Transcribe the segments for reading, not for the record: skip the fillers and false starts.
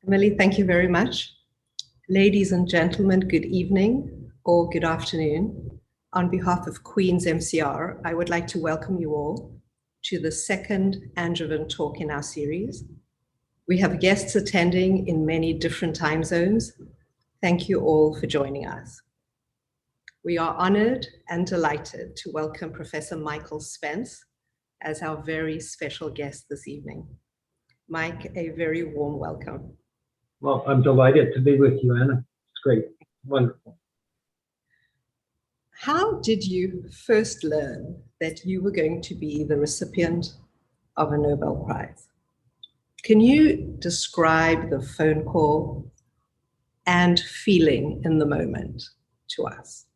Emily, thank you very much. Ladies and gentlemen, good evening or good afternoon. On behalf of Queen's MCR, I would like to welcome you all to the second Angevin talk in our series. We have guests attending in many different time zones. Thank you all for joining us. We are honored and delighted to welcome Professor Michael Spence as our very special guest this evening. Mike, a very warm welcome. Well, I'm delighted to be with you, Anna. It's great. Wonderful. How did you first learn that you were going to be the recipient of a Nobel Prize? Can you describe the phone call and feeling in the moment to us?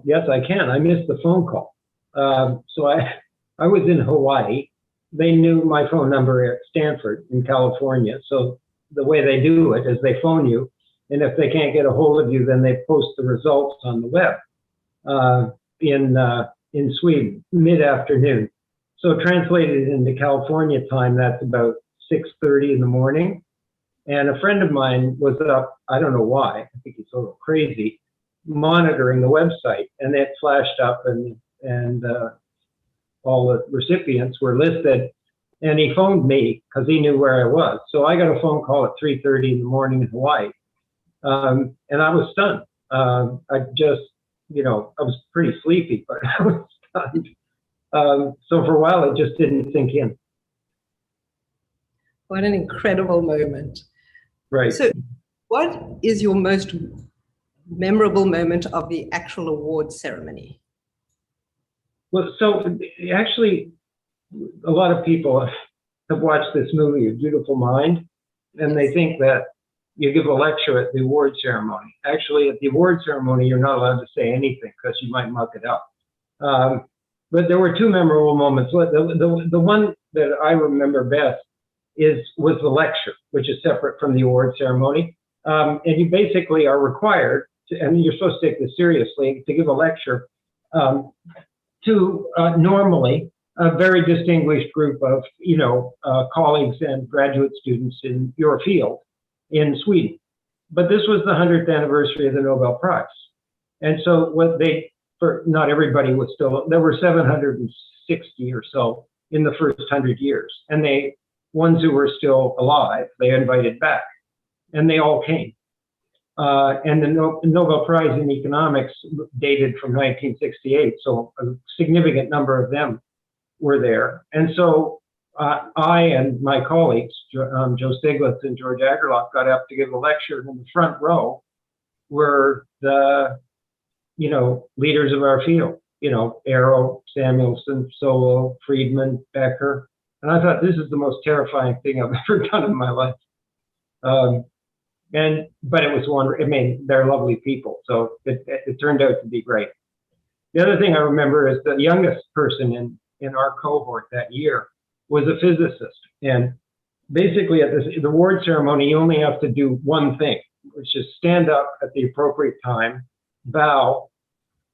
Yes, I can. I missed the phone call. So I was in Hawaii. They knew my phone number at Stanford in California. So the way they do it is they phone you, and if they can't get a hold of you, then they post the results on the web in Sweden, mid-afternoon. So translated into California time, that's about 6:30 in the morning. And a friend of mine was up, I don't know why, I think he's a little crazy, monitoring the website, and it flashed up and all the recipients were listed, and he phoned me because he knew where I was. So I got a phone call at 3:30 in the morning in Hawaii, and I was stunned. I just, I was pretty sleepy, but I was stunned. So for a while, it just didn't sink in. What an incredible moment. Right. So what is your most memorable moment of the actual award ceremony? Well, so actually, a lot of people have watched this movie, A Beautiful Mind, and they think that you give a lecture at the award ceremony. Actually, at the award ceremony, you're not allowed to say anything because you might muck it up. But there were two memorable moments. The one that I remember best was the lecture, which is separate from the award ceremony. And you basically are required to, and you're supposed to take this seriously, to give a lecture to normally a very distinguished group of, colleagues and graduate students in your field in Sweden. But this was the 100th anniversary of the Nobel Prize. And so not everybody was still, there were 760 or so in the first 100 years. And ones who were still alive, they invited back, and they all came. And the Nobel Prize in Economics dated from 1968, so a significant number of them were there. And so I and my colleagues, Joe Stiglitz and George Agerlof, got up to give a lecture, and in the front row were the, leaders of our field, Arrow, Samuelson, Solow, Friedman, Becker. And I thought, this is the most terrifying thing I've ever done in my life. But it was wonderful. I mean, they're lovely people, so it turned out to be great. The other thing I remember is the youngest person in our cohort that year was a physicist. And basically at the award ceremony, you only have to do one thing, which is stand up at the appropriate time, bow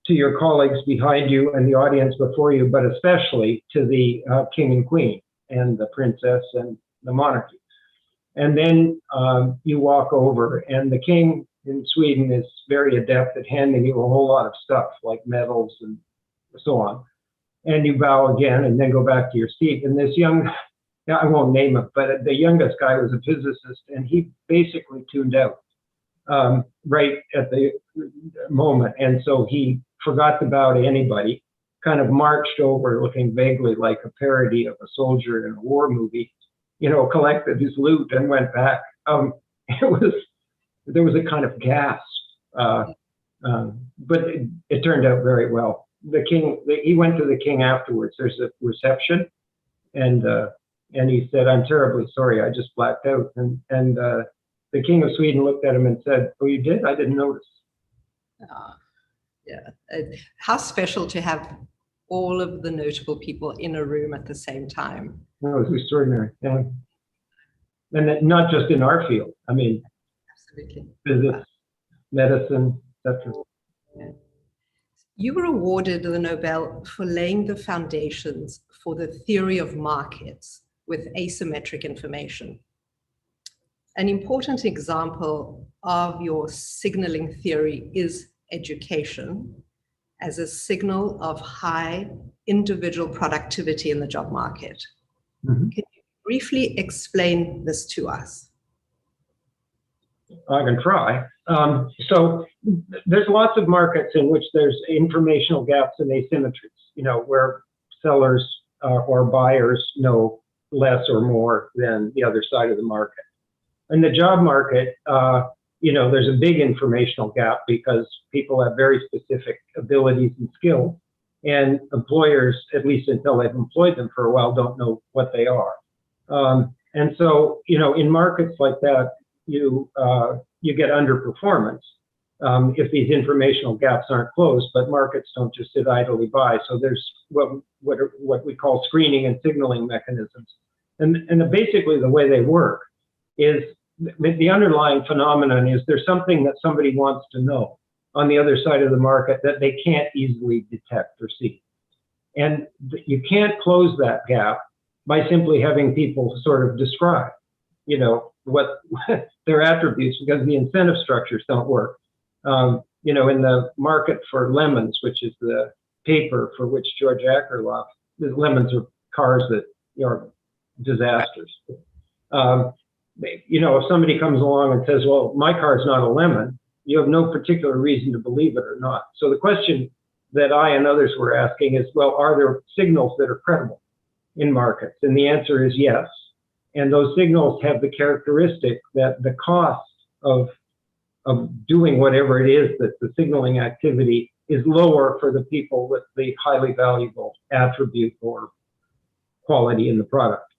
to your colleagues behind you and the audience before you, but especially to the king and queen and the princess and the monarchy. And then you walk over, and the king in Sweden is very adept at handing you a whole lot of stuff, like medals and so on. And you bow again and then go back to your seat. And this I won't name him, but the youngest guy was a physicist, and he basically tuned out right at the moment. And so he forgot to bow to anybody, kind of marched over looking vaguely like a parody of a soldier in a war movie, collected his loot and went back. There was a kind of gasp, but it turned out very well. The king, he went to the king afterwards. There's a reception, and he said, "I'm terribly sorry, I just blacked out." And the king of Sweden looked at him and said, "Oh, you did? I didn't notice." Yeah, how special to have all of the notable people in a room at the same time. It was extraordinary, yeah. And not just in our field. I mean, absolutely. Physics, medicine, etc. Yeah. You were awarded the Nobel for laying the foundations for the theory of markets with asymmetric information. An important example of your signaling theory is education as a signal of high individual productivity in the job market. Mm-hmm. Can you briefly explain this to us? I can try. So there's lots of markets in which there's informational gaps and asymmetries, where sellers or buyers know less or more than the other side of the market. In the job market, there's a big informational gap because people have very specific abilities and skills, and employers, at least until they've employed them for a while, don't know what they are. And so, in markets like that, you get underperformance if these informational gaps aren't closed, but markets don't just sit idly by. So there's what we call screening and signaling mechanisms. And basically the way they work is the underlying phenomenon is there's something that somebody wants to know on the other side of the market that they can't easily detect or see. And you can't close that gap by simply having people sort of describe, what their attributes, because the incentive structures don't work. In the market for lemons, which is the paper for which George Akerlof, lemons are cars that are disasters. If somebody comes along and says, well, my car's not a lemon, you have no particular reason to believe it or not. So the question that I and others were asking is, well, are there signals that are credible in markets? And the answer is yes. And those signals have the characteristic that the cost of doing whatever it is that the signaling activity is lower for the people with the highly valuable attribute or quality in the product.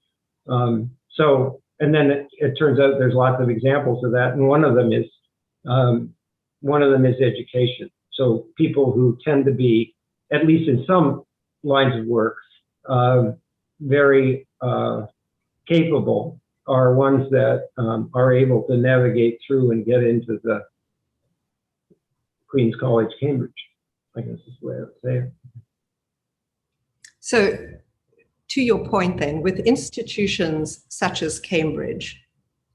And then it turns out there's lots of examples of that, and one of them is education. So people who tend to be, at least in some lines of work, very capable are ones that are able to navigate through and get into the Queen's College, Cambridge, I guess is the way I would say it. So to your point then, with institutions such as Cambridge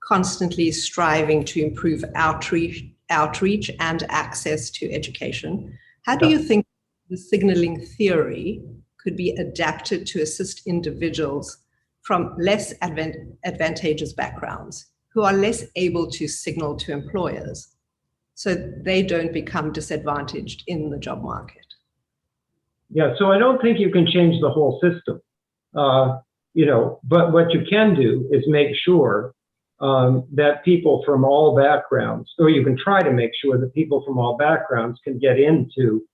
constantly striving to improve outreach and access to education, how do you think the signaling theory could be adapted to assist individuals from less advantageous backgrounds who are less able to signal to employers so they don't become disadvantaged in the job market? Yeah, so I don't think you can change the whole system, but what you can do is make sure that people from all backgrounds, or you can try to make sure that people from all backgrounds can get into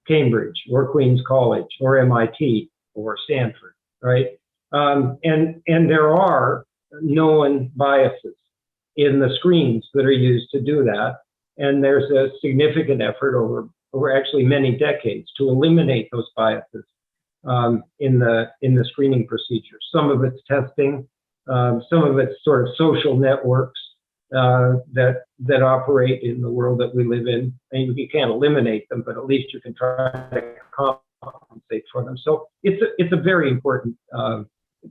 Cambridge or Queen's College or MIT or Stanford, right? And there are known biases in the screens that are used to do that. And there's a significant effort over actually many decades to eliminate those biases in the screening procedure. Some of it's testing, some of it's sort of social networks that operate in the world that we live in. And you can't eliminate them, but at least you can try to compensate for them. So it's a very important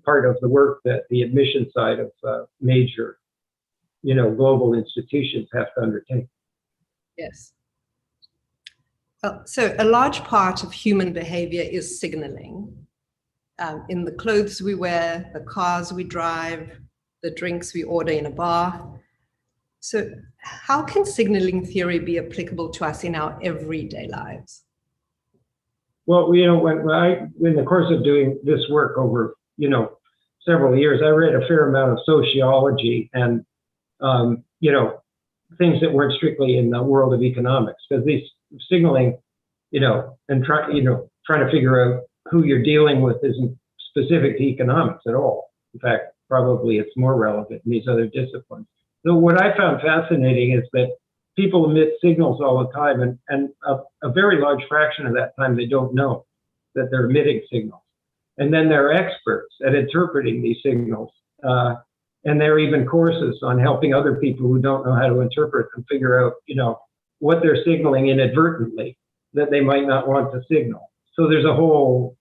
part of the work that the admission side of major, global institutions have to undertake. Yes. Well, so a large part of human behavior is signaling. In the clothes we wear, the cars we drive, the drinks we order in a bar. So how can signaling theory be applicable to us in our everyday lives? Well, in the course of doing this work over, several years, I read a fair amount of sociology and, things that weren't strictly in the world of economics, because these signaling, and trying to figure out who you're dealing with isn't specific to economics at all. In fact, probably it's more relevant in these other disciplines. So what I found fascinating is that people emit signals all the time, and a very large fraction of that time they don't know that they're emitting signals. And then they're experts at interpreting these signals. And there are even courses on helping other people who don't know how to interpret them figure out, what they're signaling inadvertently that they might not want to signal. So there's a whole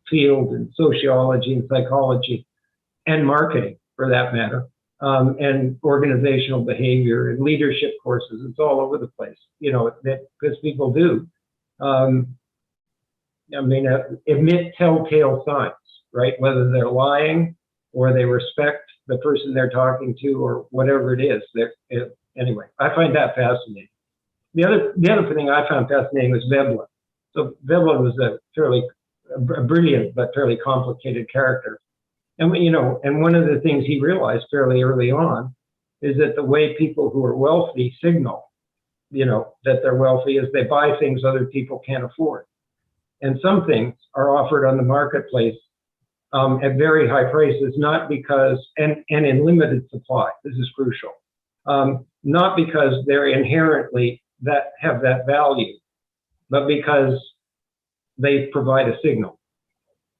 field in sociology and psychology and marketing, for that matter, and organizational behavior and leadership courses. It's all over the place, you know, because people do. Admit telltale signs, right? Whether they're lying or they respect the person they're talking to or whatever it is. Anyway, I find that fascinating. The other thing I found fascinating was Veblen. So Veblen was a brilliant but fairly complicated character. And, you know, and one of the things he realized fairly early on is that the way people who are wealthy signal, you know, that they're wealthy is they buy things other people can't afford. And some things are offered on the marketplace at very high prices, not because, and in limited supply, this is crucial, not because they're inherently have that value, but because they provide a signal.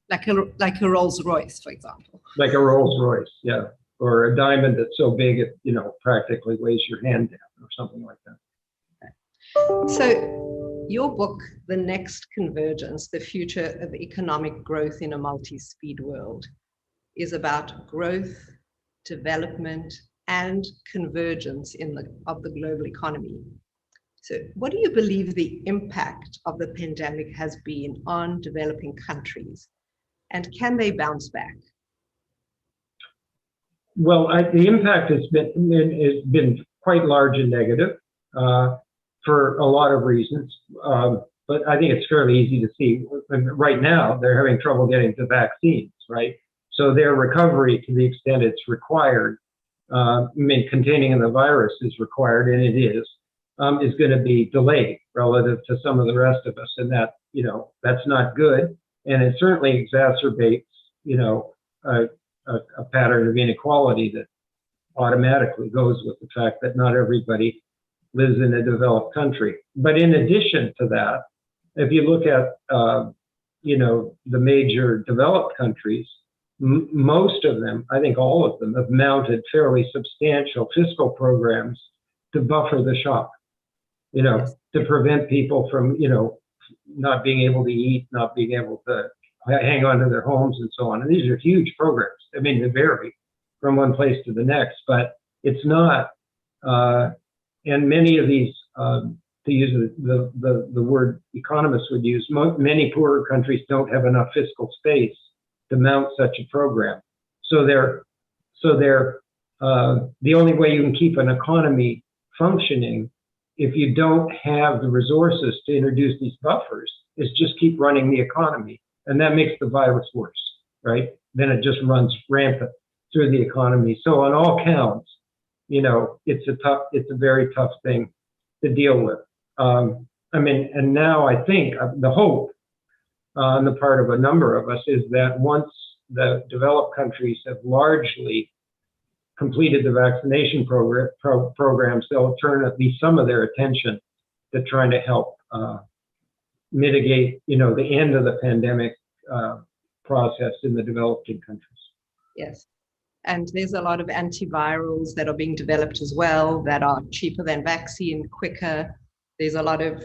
Like a Rolls Royce, for example. Like a Rolls Royce, yeah. Or a diamond that's so big it, you know, practically weighs your hand down or something like that. So your book, The Next Convergence, The Future of Economic Growth in a Multi-Speed World, is about growth, development, and convergence of the global economy. So what do you believe the impact of the pandemic has been on developing countries? And can they bounce back? Well, the impact has been quite large and negative for a lot of reasons. But I think it's fairly easy to see. Right now, they're having trouble getting the vaccines, right? So their recovery, to the extent it's required, containing the virus is required, and it is going to be delayed relative to some of the rest of us. And that, you know, that's not good. And it certainly exacerbates, you know, a pattern of inequality that automatically goes with the fact that not everybody lives in a developed country. But in addition to that, if you look at, you know, the major developed countries, most of them, I think all of them, have mounted fairly substantial fiscal programs to buffer the shock, you know, to prevent people from, you know, not being able to eat, not being able to hang on to their homes and so on. And these are huge programs. I mean, they vary from one place to the next, but it's not, and many of these, to use the word economists would use, many poorer countries don't have enough fiscal space to mount such a program. So the only way you can keep an economy functioning if you don't have the resources to introduce these buffers is just keep running the economy. And that makes the virus worse, right? Then it just runs rampant through the economy. So on all counts, you know, it's a very tough thing to deal with. And now I think the hope on the part of a number of us is that once the developed countries have largely completed the vaccination programs, they'll turn at least some of their attention to trying to help mitigate, you know, the end of the pandemic process in the developing countries. Yes. And there's a lot of antivirals that are being developed as well that are cheaper than vaccine, quicker. There's a lot of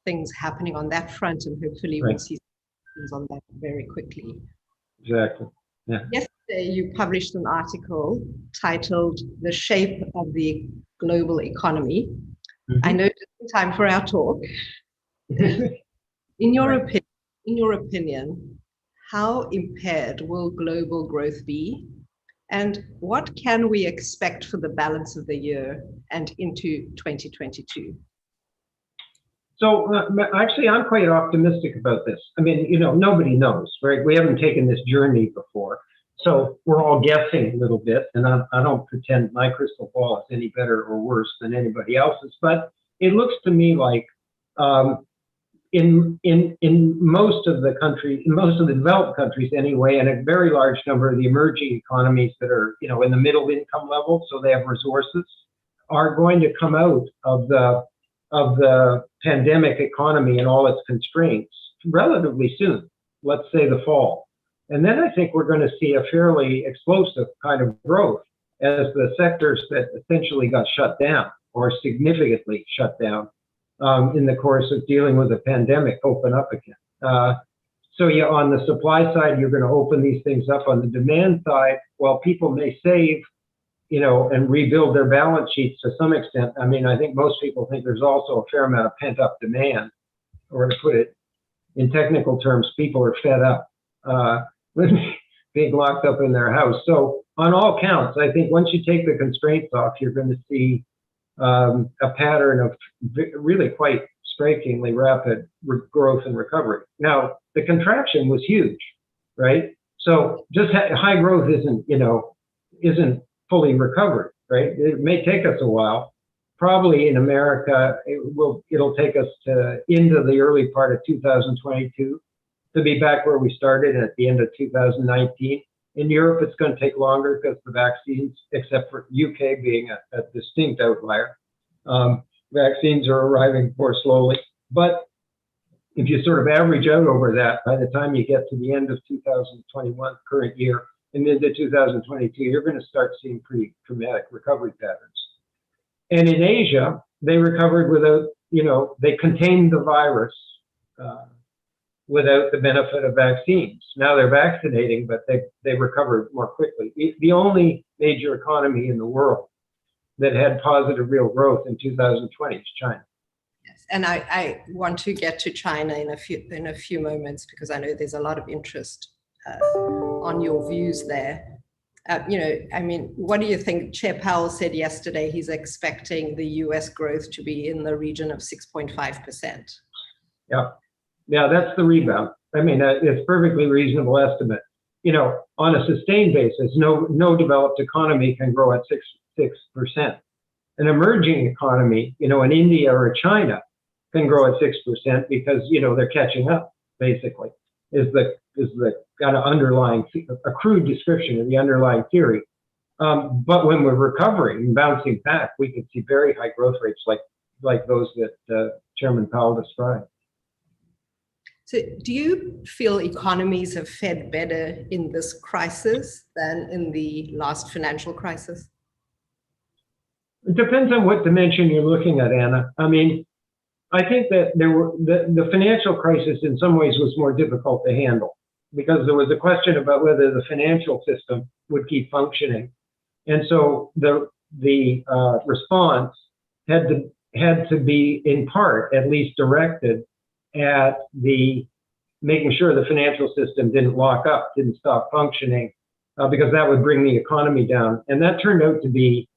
things happening on that front, and hopefully we'll see things on that very quickly. Exactly. Yeah. Yesterday, you published an article titled "The Shape of the Global Economy." Mm-hmm. I know it's time for our talk. In your opinion, how impaired will global growth be? And what can we expect for the balance of the year and into 2022? So actually, I'm quite optimistic about this. I mean, you know, nobody knows, right? We haven't taken this journey before. So we're all guessing a little bit. And I don't pretend my crystal ball is any better or worse than anybody else's. But it looks to me like in most of the countries, in most of the developed countries anyway, and a very large number of the emerging economies that are, you know, in the middle income level, so they have resources, are going to come out of the pandemic economy and all its constraints relatively soon, let's say the fall. And then I think we're going to see a fairly explosive kind of growth as the sectors that essentially got shut down or significantly shut down in the course of dealing with the pandemic open up again. So yeah, on the supply side, you're going to open these things up. On the demand side, while people may save and rebuild their balance sheets to some extent. I mean, I think most people think there's also a fair amount of pent-up demand, or to put it in technical terms, people are fed up with being locked up in their house. So on all counts, I think once you take the constraints off, you're going to see a pattern of really quite strikingly rapid growth and recovery. Now, the contraction was huge, right? So just high growth isn't fully recovered, right? It may take us a while. Probably in America, it'll take us into the early part of 2022 to be back where we started at the end of 2019. In Europe, it's going to take longer because the vaccines, except for UK being a distinct outlier, vaccines are arriving more slowly. But if you sort of average out over that, by the time you get to the end of 2021, current year, and into 2022, you're going to start seeing pretty dramatic recovery patterns. And in Asia, they recovered without, they contained the virus without the benefit of vaccines. Now they're vaccinating, but they recovered more quickly. The only major economy in the world that had positive real growth in 2020 is China. Yes, and I want to get to China in a few moments, because I know there's a lot of interest on your views there. I mean, what do you think? Chair Powell said yesterday he's expecting the US growth to be in the region of 6.5%. Yeah, that's the rebound. I mean, it's a perfectly reasonable estimate. On a sustained basis, no developed economy can grow at 6%. An emerging economy, an India or a China can grow at 6% because, they're catching up, basically, is the kind of underlying, a crude description of the underlying theory. But when we're recovering and bouncing back, we can see very high growth rates like those that Chairman Powell described. So do you feel economies have fared better in this crisis than in the last financial crisis? It depends on what dimension you're looking at, Anna. I mean, I think that the financial crisis in some ways was more difficult to handle because there was a question about whether the financial system would keep functioning. And so the response had to be, in part, at least directed at making sure the financial system didn't lock up, didn't stop functioning, because that would bring the economy down. And that turned out to be,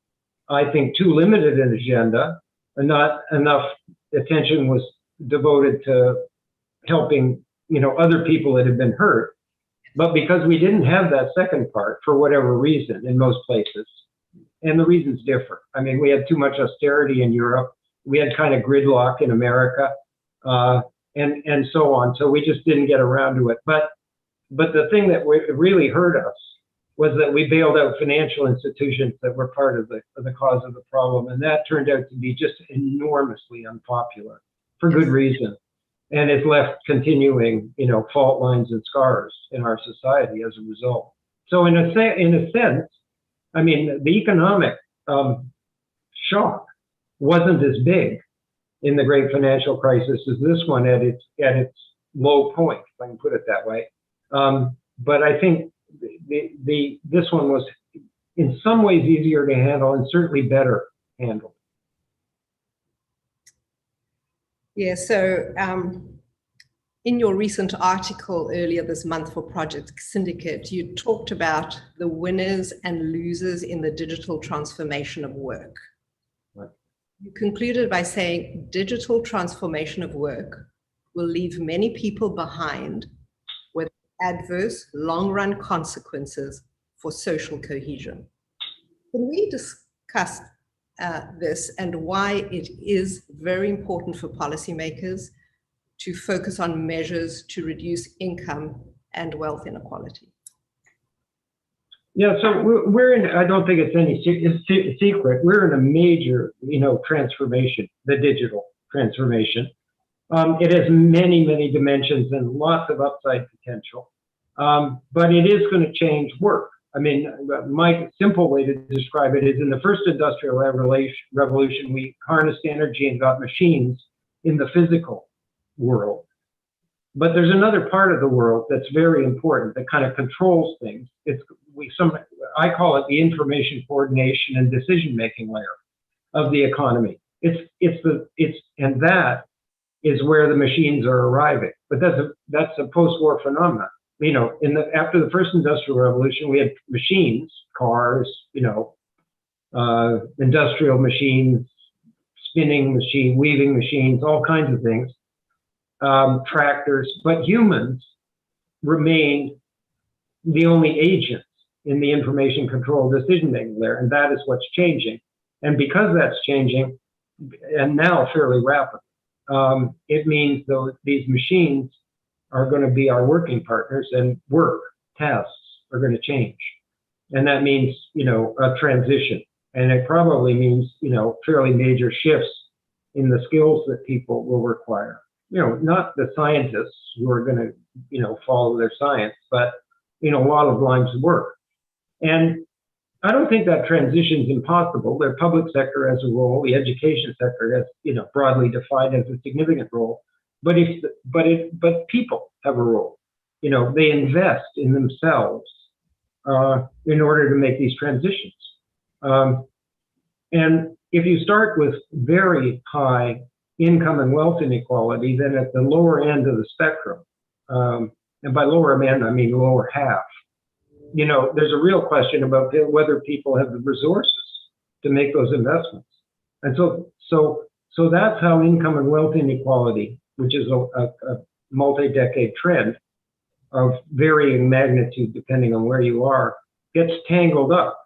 I think, too limited an agenda, and not enough attention was devoted to helping, other people that had been hurt. But because we didn't have that second part, for whatever reason, in most places, and the reasons differ. I mean, we had too much austerity in Europe. We had kind of gridlock in America. And so on. So we just didn't get around to it. But the thing that really hurt us was that we bailed out financial institutions that were part of the cause of the problem. And that turned out to be just enormously unpopular for good reason. And it's left continuing, fault lines and scars in our society as a result. So in a sense, I mean, the economic shock wasn't as big in the great financial crisis as this one at its low point, if I can put it that way. But I think this one was in some ways easier to handle and certainly better handled. Yeah, so in your recent article earlier this month for Project Syndicate, you talked about the winners and losers in the digital transformation of work. You concluded by saying digital transformation of work will leave many people behind with adverse long-run consequences for social cohesion. Can we discuss this and why it is very important for policymakers to focus on measures to reduce income and wealth inequality? Yeah, so we're in, I don't think it's any secret, we're in a major, transformation, the digital transformation. It has many, many dimensions and lots of upside potential, but it is going to change work. I mean, my simple way to describe it is in the first industrial revolution, we harnessed energy and got machines in the physical world. But there's another part of the world that's very important that kind of controls things. I call it the information coordination and decision-making layer of the economy. And that is where the machines are arriving. But that's a post-war phenomenon. You know, after the first industrial revolution, we had machines, cars, you know, industrial machines, spinning machine, weaving machines, all kinds of things, tractors, but humans remained the only agents in the information control decision-making layer, and that is what's changing. And because that's changing, and now fairly rapidly, it means though these machines are going to be our working partners, and tasks are going to change. And that means, you know, a transition. And it probably means, you know, fairly major shifts in the skills that people will require. You know, not the scientists who are going to, you know, follow their science, but, you know, a lot of lines of work. And I don't think that transition is impossible. The public sector has a role. The education sector has, you know, broadly defined as a significant role. But people have a role. You know, they invest in themselves in order to make these transitions. And if you start with very high income and wealth inequality, then at the lower end of the spectrum, and by lower end, I mean lower half, you know, there's a real question about whether people have the resources to make those investments. And so that's how income and wealth inequality, which is a multi-decade trend of varying magnitude depending on where you are, gets tangled up,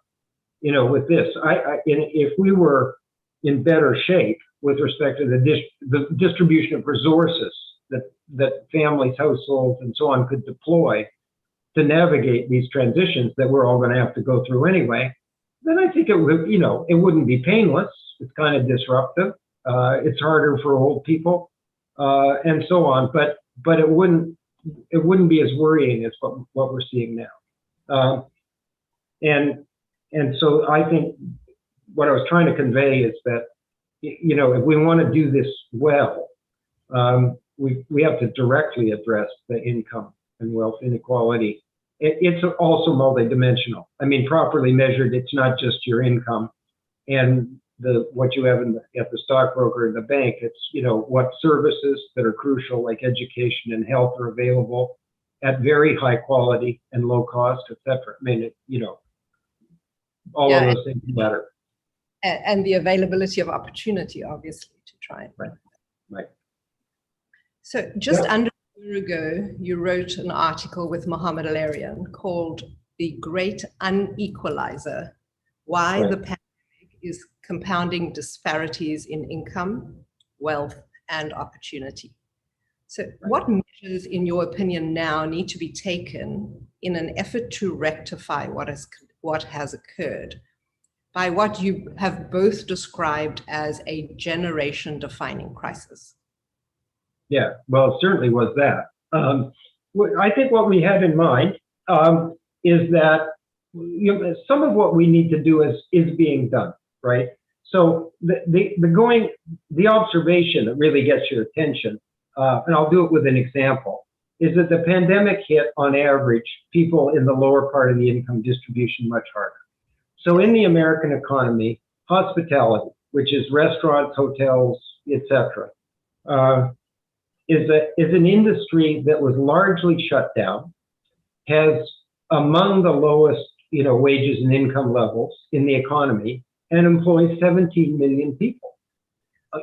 you know, with this. If we were in better shape with respect to the distribution of resources that families, households, and so on could deploy to navigate these transitions that we're all going to have to go through anyway, then I think it would, you know, it wouldn't be painless. It's kind of disruptive. It's harder for old people, and so on. But it wouldn't be as worrying as what we're seeing now. And so I think what I was trying to convey is that, you know, if we want to do this well, we have to directly address the income and wealth inequality. It's also multidimensional. I mean, properly measured, it's not just your income and what you have at the stockbroker and the bank. It's, you know, what services that are crucial, like education and health, are available at very high quality and low cost, et cetera. I mean, you know, all of those things matter. And the availability of opportunity, obviously, to try it. Right. So just under a year ago, you wrote an article with Mohammed Al-Arian called The Great Unequalizer: Why the Pandemic is Compounding Disparities in Income, Wealth, and Opportunity. So what measures, in your opinion, now need to be taken in an effort to rectify what has occurred by what you have both described as a generation-defining crisis? Yeah, well, it certainly was that. I think what we had in mind is that, you know, some of what we need to do is being done, right? So the observation that really gets your attention, and I'll do it with an example, is that the pandemic hit, on average, people in the lower part of the income distribution much harder. So in the American economy, hospitality, which is restaurants, hotels, etc., is an industry that was largely shut down, has among the lowest, you know, wages and income levels in the economy, and employs 17 million people,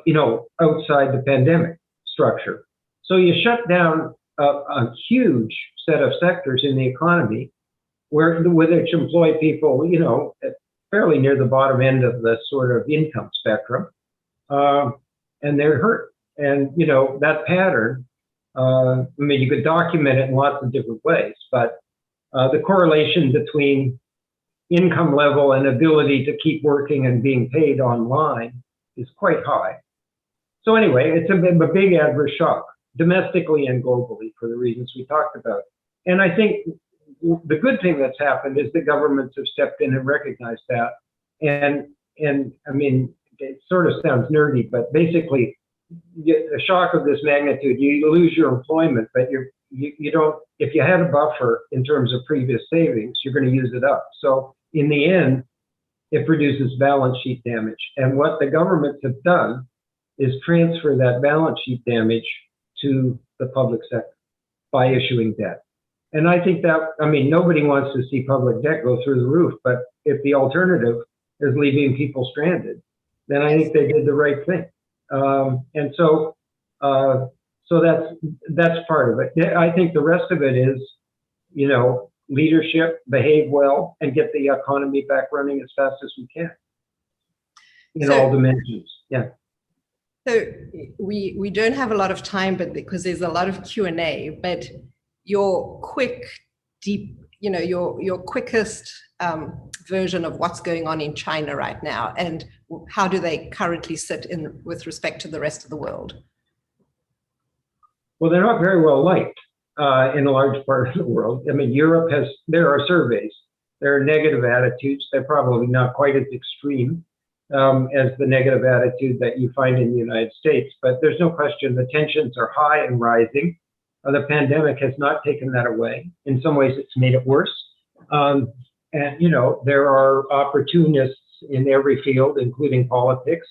you know, outside the pandemic structure. So you shut down a huge set of sectors in the economy which employ people, you know, fairly near the bottom end of the sort of income spectrum, and they're hurt. And, you know, that pattern, I mean, you could document it in lots of different ways, but the correlation between income level and ability to keep working and being paid online is quite high. So anyway, it's a big adverse shock, domestically and globally, for the reasons we talked about. And I think the good thing that's happened is the governments have stepped in and recognized that. And I mean, it sort of sounds nerdy, but basically, a shock of this magnitude, you lose your employment, but you don't, if you had a buffer in terms of previous savings, you're going to use it up. So in the end, it produces balance sheet damage. And what the governments have done is transfer that balance sheet damage to the public sector by issuing debt. And I think that, I mean, nobody wants to see public debt go through the roof, but if the alternative is leaving people stranded, then I think they did the right thing. And so that's part of it. I think the rest of it is, you know, leadership, behave well, and get the economy back running as fast as we can in all dimensions. Yeah. So we don't have a lot of time, but because there's a lot of Q&A, but your quick, deep, you know, your quickest version of what's going on in China right now, and how do they currently sit in with respect to the rest of the world? Well, they're not very well liked in a large part of the world. I mean, Europe has, there are surveys, there are negative attitudes. They're probably not quite as extreme as the negative attitude that you find in the United States, but there's no question the tensions are high and rising. The pandemic has not taken that away. In some ways, it's made it worse. And, you know, there are opportunists in every field, including politics,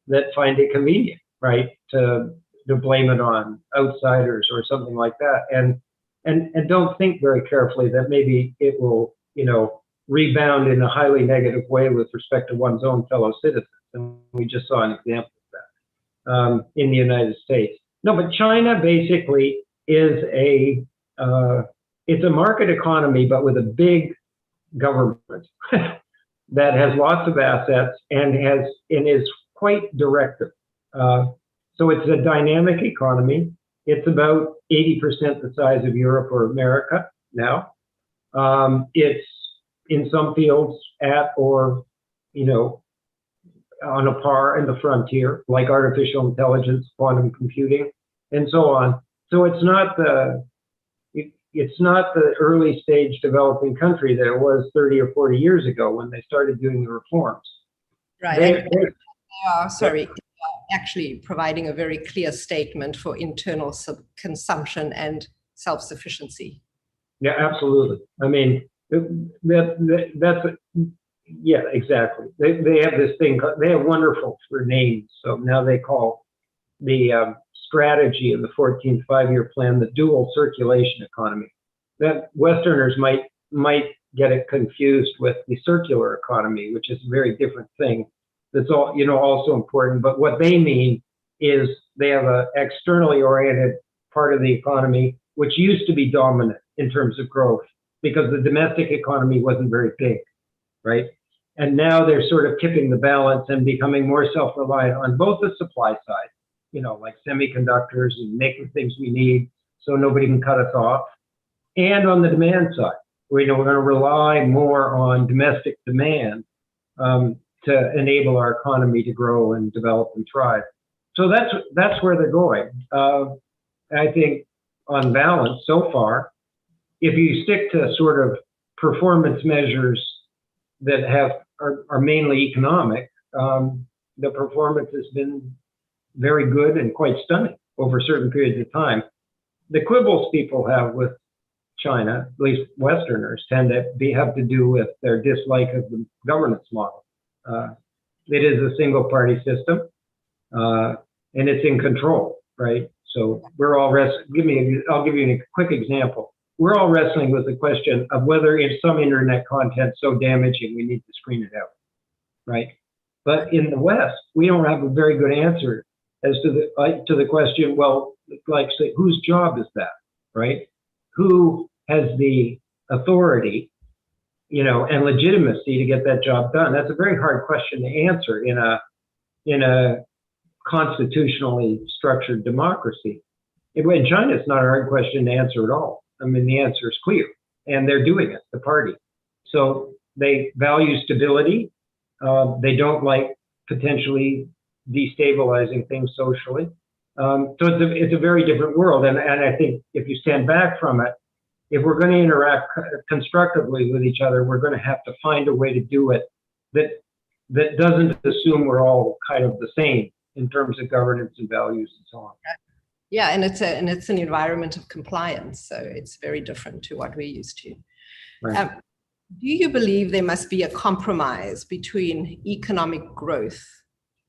that find it convenient, right, to blame it on outsiders or something like that, and don't think very carefully that maybe it will, you know, rebound in a highly negative way with respect to one's own fellow citizens. And we just saw an example of that in the United States. No, but China basically is it's a market economy, but with a big government that has lots of assets and is quite directive. So it's a dynamic economy. It's about 80% the size of Europe or America now. It's in some fields at or, you know, on a par in the frontier, like artificial intelligence, quantum computing, and so on. So it's not the early stage developing country that it was 30 or 40 years ago when they started doing the reforms. Right. Sorry. Actually providing a very clear statement for internal consumption and self-sufficiency. Yeah, absolutely. I mean, yeah, exactly. They have this thing, they have wonderful names. So now they call the strategy of the 14th five-year plan the dual circulation economy. That Westerners might get it confused with the circular economy, which is a very different thing. That's all, you know, also important. But what they mean is they have an externally oriented part of the economy, which used to be dominant in terms of growth because the domestic economy wasn't very big, right? And now they're sort of tipping the balance and becoming more self-reliant on both the supply side, you know, like semiconductors and making things we need so nobody can cut us off, and on the demand side. We're going to rely more on domestic demand to enable our economy to grow and develop and thrive. So that's where they're going. I think on balance so far, if you stick to sort of performance measures that are mainly economic, the performance has been very good and quite stunning over certain periods of time. The quibbles people have with China, at least Westerners, tend to have to do with their dislike of the governance model. It is a single party system, and it's in control, right? So we're all I'll give you a quick example. We're all wrestling with the question of whether if some internet content's so damaging, we need to screen it out, right? But in the West, we don't have a very good answer as to the question, well, like say, whose job is that, right? Who has the authority, you know, and legitimacy to get that job done? That's a very hard question to answer in a constitutionally structured democracy. In China, it's not a hard question to answer at all. I mean, the answer is clear, and they're doing it, the party. So they value stability. They don't like potentially destabilizing things socially. So it's a very different world. And I think if you stand back from it, if we're going to interact constructively with each other, we're going to have to find a way to do it that doesn't assume we're all kind of the same in terms of governance and values and so on. Yeah, and it's an environment of compliance, so it's very different to what we're used to. Right. Do you believe there must be a compromise between economic growth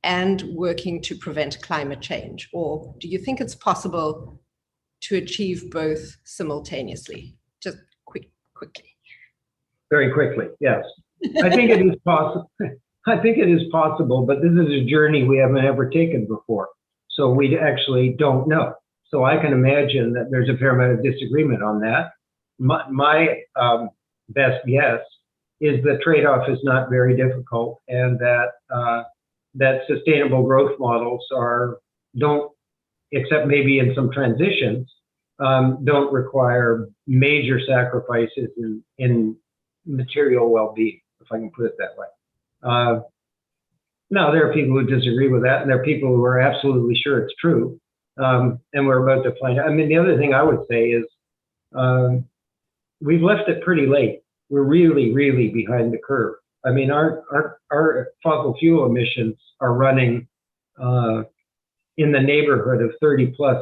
and working to prevent climate change? Or do you think it's possible to achieve both simultaneously? Just quickly. Very quickly, yes. I think it is possible. I think it is possible, but this is a journey we haven't ever taken before. So we actually don't know. So I can imagine that there's a fair amount of disagreement on that. My best guess is the trade-off is not very difficult, and that that sustainable growth models don't, except maybe in some transitions, don't require major sacrifices in material well-being, if I can put it that way. Now, there are people who disagree with that, and there are people who are absolutely sure it's true, and we're about to find out. I mean, the other thing I would say is we've left it pretty late. We're really, really behind the curve. I mean, our fossil fuel emissions are running in the neighborhood of 30+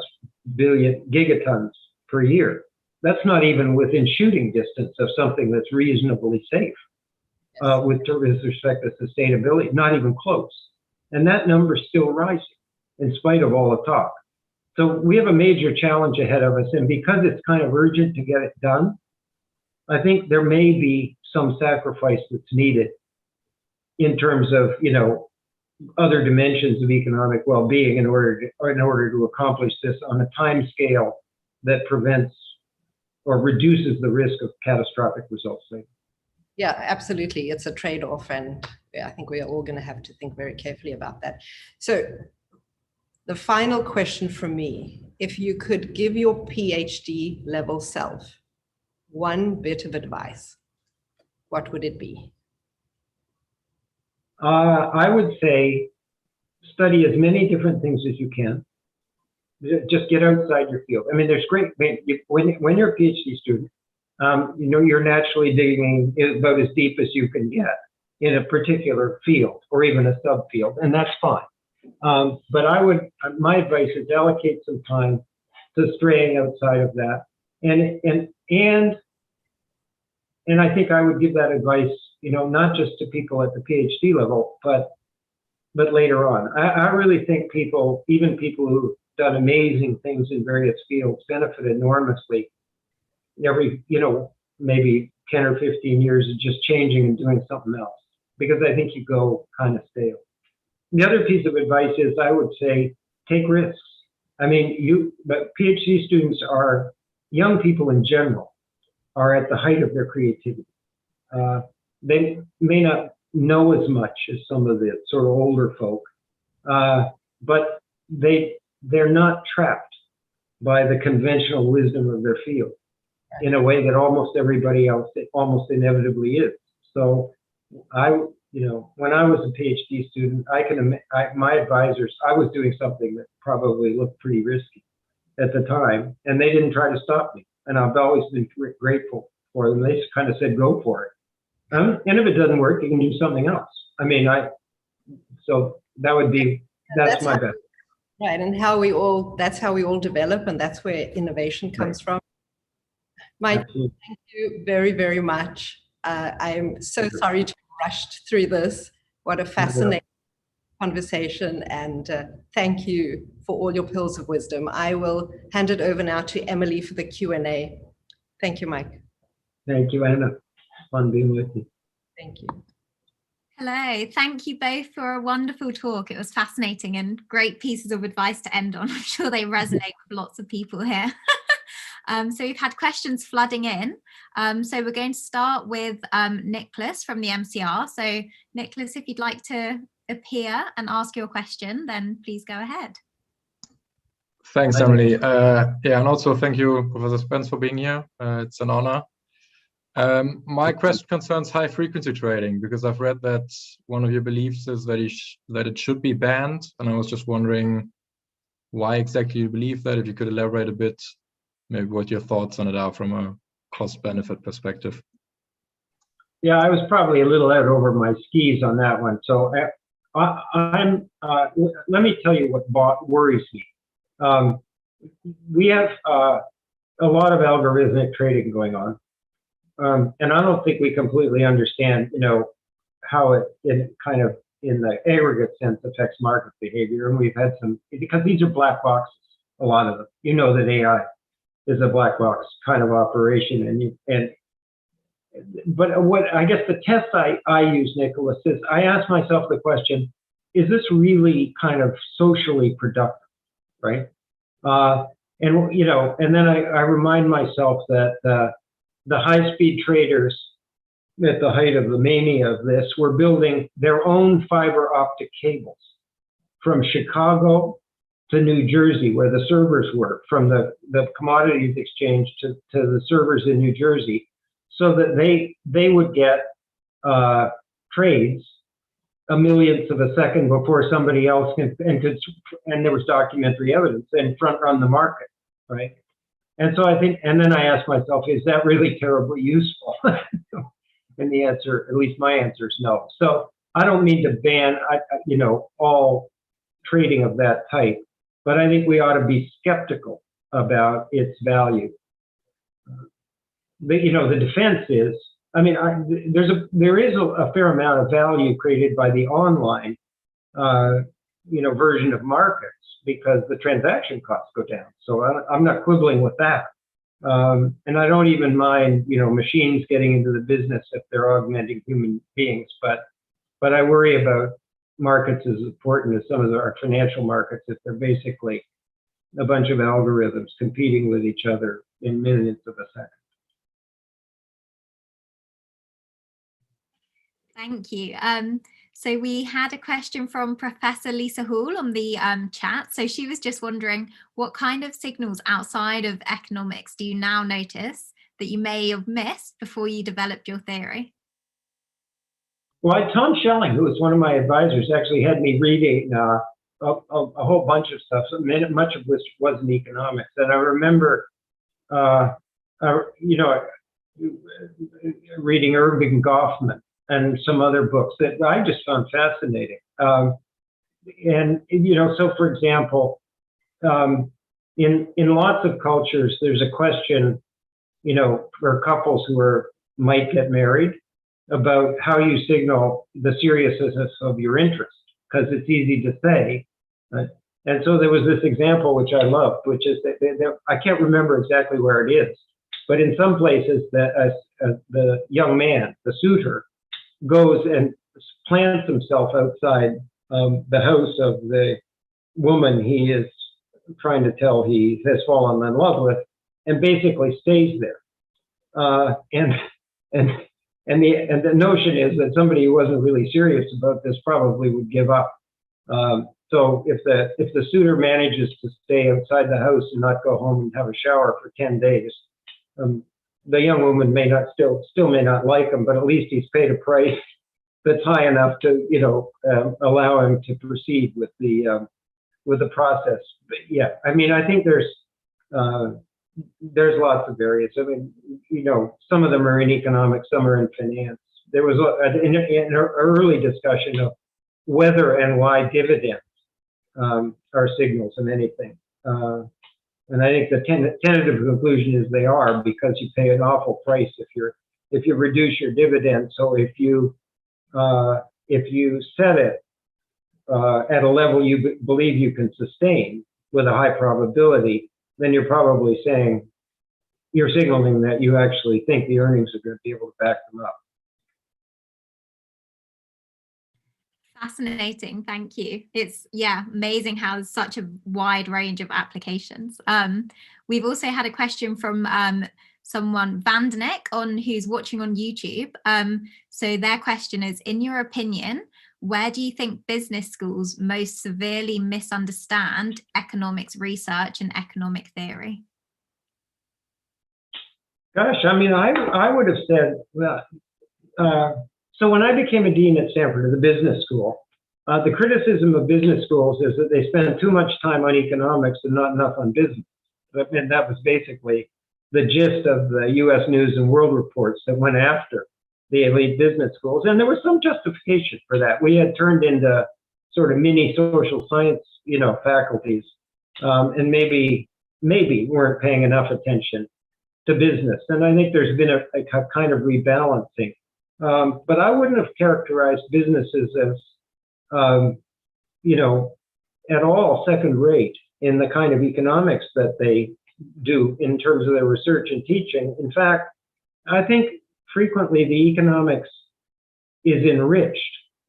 billion gigatons per year. That's not even within shooting distance of something that's reasonably safe with respect to sustainability, not even close. And that number is still rising in spite of all the talk. So we have a major challenge ahead of us, and because it's kind of urgent to get it done, I think there may be some sacrifice that's needed in terms of, other dimensions of economic well-being in order to accomplish this on a time scale that prevents or reduces the risk of catastrophic results. Yeah, absolutely. It's a trade-off, and I think we're all going to have to think very carefully about that. So the final question from me, if you could give your PhD level self one bit of advice, what would it be? I would say study as many different things as you can. Just get outside your field. I mean, there's great, when you're a PhD student, you're naturally digging about as deep as you can get in a particular field or even a subfield, and that's fine. But my advice is allocate some time to straying outside of that. And I think I would give that advice, not just to people at the PhD level, but later on. I really think even people who've done amazing things in various fields benefit enormously every, maybe 10 or 15 years of just changing and doing something else, because I think you go kind of stale. The other piece of advice is I would say take risks. I mean, but PhD students young people in general are at the height of their creativity. They may not know as much as some of the sort of older folk, but they're not trapped by the conventional wisdom of their field in a way that almost everybody else almost inevitably is. So when I was a PhD student, my advisors, I was doing something that probably looked pretty risky at the time, and they didn't try to stop me. And I've always been grateful for them. They just kind of said, go for it. And if it doesn't work, you can do something else. I mean, so that's my best. Right, and that's how we all develop, and that's where innovation comes from. Mike, Absolutely. Thank you very, very much. I'm so sorry to have rushed through this. What a fascinating conversation, and thank you for all your pearls of wisdom. I will hand it over now to Emily for the Q&A. Thank you, Mike. Thank you, Anna. Fun being with you. Thank you. Hello, thank you both for a wonderful talk. It was fascinating and great pieces of advice to end on. I'm sure they resonate with lots of people here. So we've had questions flooding in. So we're going to start with Nicholas from the MCR. So Nicholas, if you'd like to appear and ask your question, then please go ahead. Thanks, Emily. And also thank you, Professor Spence, for being here. It's an honor. My question concerns high frequency trading, because I've read that one of your beliefs is that it should be banned, and I was just wondering why exactly you believe that. If you could elaborate a bit, maybe what your thoughts on it are from a cost-benefit perspective. Yeah, I was probably a little out over my skis on that one. So let me tell you what worries me. We have a lot of algorithmic trading going on. And I don't think we completely understand, how it kind of, in the aggregate sense, affects market behavior. And we've had some, because these are black boxes, a lot of them. You know that AI is a black box kind of operation, but what I guess the test I use, Nicholas, is I ask myself the question: is this really kind of socially productive, right? And then I remind myself that the high-speed traders, at the height of the mania of this, were building their own fiber optic cables from Chicago to New Jersey, where the servers were, from the commodities exchange to the servers in New Jersey, so that they would get trades a millionth of a second before somebody else and there was documentary evidence, and front run the market, right? And so I think, and then I ask myself, is that really terribly useful? And the answer, at least my answer, is no. So I don't mean to ban, all trading of that type, but I think we ought to be skeptical about its value. The defense is, there is a fair amount of value created by the online, version of markets, because the transaction costs go down. So I'm not quibbling with that. And I don't even mind, machines getting into the business if they're augmenting human beings. But I worry about markets as important as some of our financial markets if they're basically a bunch of algorithms competing with each other in millionths of a second. Thank you. So we had a question from Professor Lisa Hall on the chat. So she was just wondering, what kind of signals outside of economics do you now notice that you may have missed before you developed your theory? Well, Tom Schelling, who was one of my advisors, actually had me reading a whole bunch of stuff, much of which wasn't economics. And I remember, reading Irving Goffman and some other books that I just found fascinating. So for example, in lots of cultures, there's a question, for couples who might get married, about how you signal the seriousness of your interest, because it's easy to say. Right? And so there was this example which I loved, which is that I can't remember exactly where it is, but in some places that the young man, the suitor, goes and plants himself outside the house of the woman he is trying to tell he has fallen in love with, and basically stays there. And the notion is that somebody who wasn't really serious about this probably would give up. So if the suitor manages to stay outside the house and not go home and have a shower for 10 days, the young woman may not still may not like him, but at least he's paid a price that's high enough to allow him to proceed with the process. But yeah, I think there's lots of areas. Some of them are in economics, some are in finance. There was an early discussion of whether and why dividends are signals in anything. And I think the tentative conclusion is they are, because you pay an awful price if you reduce your dividend. So if you set it at a level you believe you can sustain with a high probability, then you're probably signaling that you actually think the earnings are going to be able to back them up. Fascinating, thank you. It's amazing how there's such a wide range of applications. We've also had a question from someone, Vandenek, who's watching on YouTube. So their question is, in your opinion, where do you think business schools most severely misunderstand economics research and economic theory? Gosh, I would have said, so when I became a dean at Stanford, at the business school, the criticism of business schools is that they spend too much time on economics and not enough on business. And that was basically the gist of the U.S. News and World Reports that went after the elite business schools. And there was some justification for that. We had turned into sort of mini social science, faculties, and maybe weren't paying enough attention to business. And I think there's been a kind of rebalancing. But I wouldn't have characterized businesses as, at all second rate in the kind of economics that they do in terms of their research and teaching. In fact, I think frequently the economics is enriched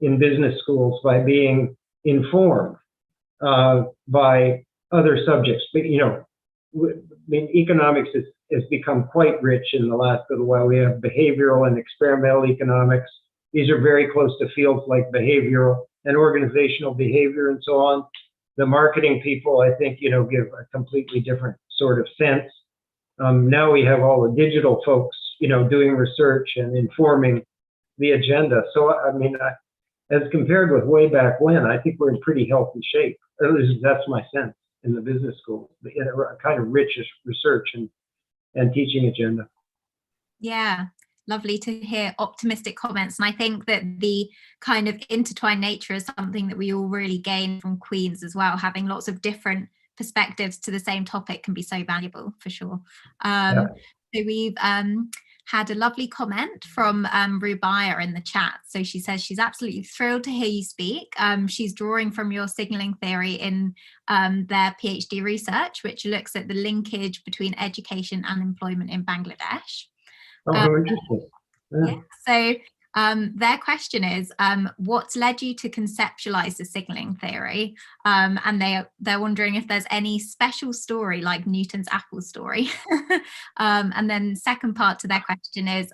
in business schools by being informed by other subjects. But, economics has become quite rich in the last little while. We have behavioral and experimental economics. These are very close to fields like behavioral and organizational behavior and so on. The marketing people, I think, give a completely different sort of sense. Now we have all the digital folks, doing research and informing the agenda. So, as compared with way back when, I think we're in pretty healthy shape. At least that's my sense in the business school, a kind of rich research and teaching agenda. Yeah, lovely to hear optimistic comments. And I think that the kind of intertwined nature is something that we all really gain from Queen's as well. Having lots of different perspectives to the same topic can be so valuable, for sure. So we've had a lovely comment from Rubaya in the chat. So she says she's absolutely thrilled to hear you speak. She's drawing from your signaling theory in their PhD research, which looks at the linkage between education and employment in Bangladesh. Oh, interesting. Yeah. So their question is, what's led you to conceptualize the signaling theory? And they're wondering if there's any special story like Newton's apple story. And then second part to their question is,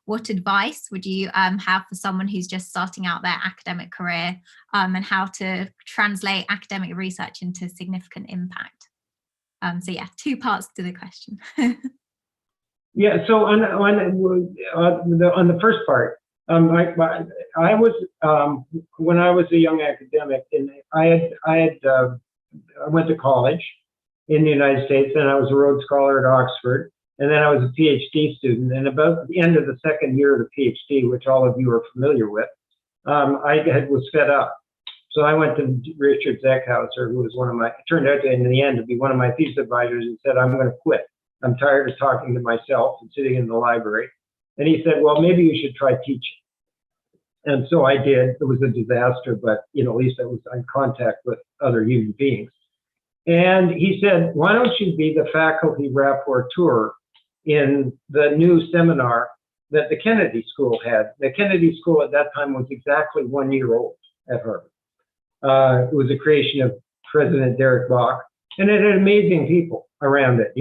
what advice would you have for someone who's just starting out their academic career, and how to translate academic research into significant impact? So yeah, two parts to the question. Yeah, so on the first part, I was when I was a young academic, and I went to college in the United States, and I was a Rhodes Scholar at Oxford, and then I was a PhD student. And about the end of the second year of the PhD, which all of you are familiar with, I was fed up. So I went to Richard Zeckhauser, who was turned out to, in the end, to be one of my thesis advisors, and said, I'm going to quit. I'm tired of talking to myself and sitting in the library. And he said, well, maybe you should try teaching. And so I did. It was a disaster, but at least I was in contact with other human beings. And he said, why don't you be the faculty rapporteur in the new seminar that the Kennedy School had? The Kennedy School at that time was exactly 1 year old at Harvard. It was a creation of President Derek Bach, and it had amazing people around it,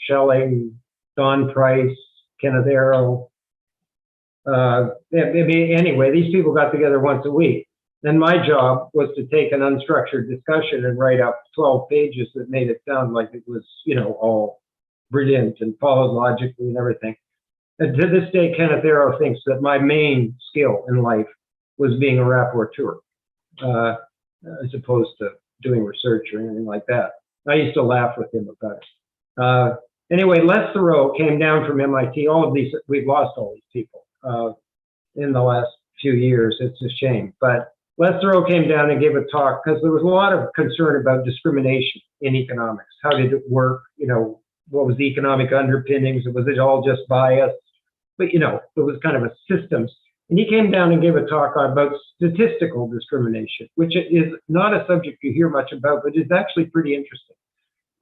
Schelling, Don Price, Kenneth Arrow. Anyway, these people got together once a week. Then my job was to take an unstructured discussion and write up 12 pages that made it sound like it was, all brilliant and followed logically and everything. And to this day, Kenneth Arrow thinks that my main skill in life was being a rapporteur, as opposed to doing research or anything like that. I used to laugh with him about it. Anyway, Les Thoreau came down from MIT. All of these, we've lost all these people in the last few years. It's a shame. But Les Thoreau came down and gave a talk because there was a lot of concern about discrimination in economics. How did it work? What was the economic underpinnings? Was it all just bias? But, it was kind of a systems. And he came down and gave a talk about statistical discrimination, which is not a subject you hear much about, but is actually pretty interesting.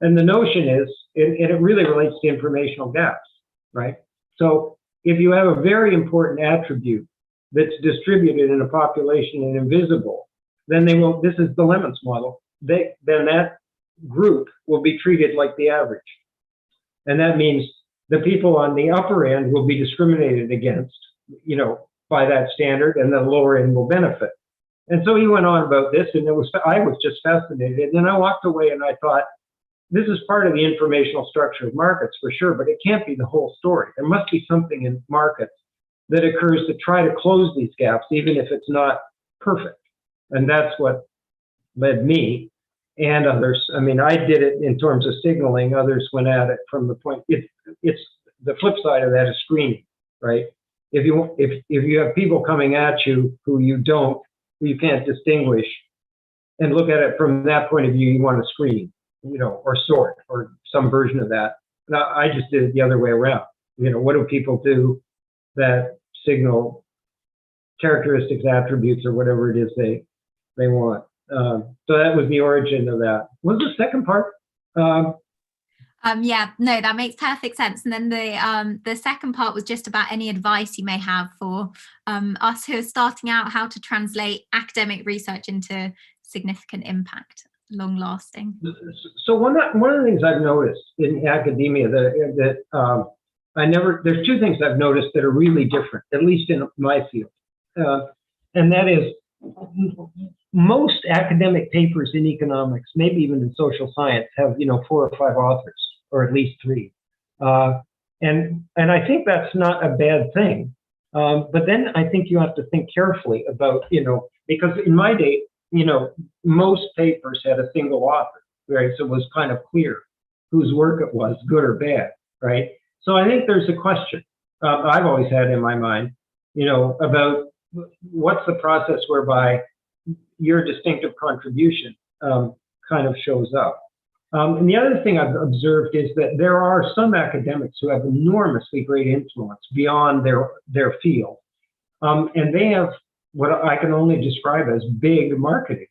And the notion is, and it really relates to informational gaps, right? So if you have a very important attribute that's distributed in a population and invisible, then this is the Lemons model, then that group will be treated like the average. And that means the people on the upper end will be discriminated against, by that standard, and the lower end will benefit. And so he went on about this, and I was just fascinated. And then I walked away and I thought, this is part of the informational structure of markets for sure, but it can't be the whole story. There must be something in markets that occurs to try to close these gaps, even if it's not perfect. And that's what led me and others. I did it in terms of signaling. Others went at it from the point, it's the flip side of that is screening, right? If you have people coming at you who you can't distinguish, and look at it from that point of view, you want to screen, or sort, or some version of that. I just did it the other way around. You know, what do people do that signal characteristics, attributes, or whatever it is they want? So that was the origin of that. What was the second part? Yeah, no, that makes perfect sense. And then the second part was just about any advice you may have for us who are starting out, how to translate academic research into significant impact, long lasting. So one of the things I've noticed in academia there's two things I've noticed that are really different, at least in my field, and that is most academic papers in economics, maybe even in social science, have 4 or 5 authors, or at least 3, and I think that's not a bad thing. But then I think you have to think carefully about because in my day, most papers had a single author, right? So it was kind of clear whose work it was, good or bad, right? So I think there's a question I've always had in my mind, about what's the process whereby your distinctive contribution kind of shows up. And the other thing I've observed is that there are some academics who have enormously great influence beyond their field. And they have what I can only describe as big marketing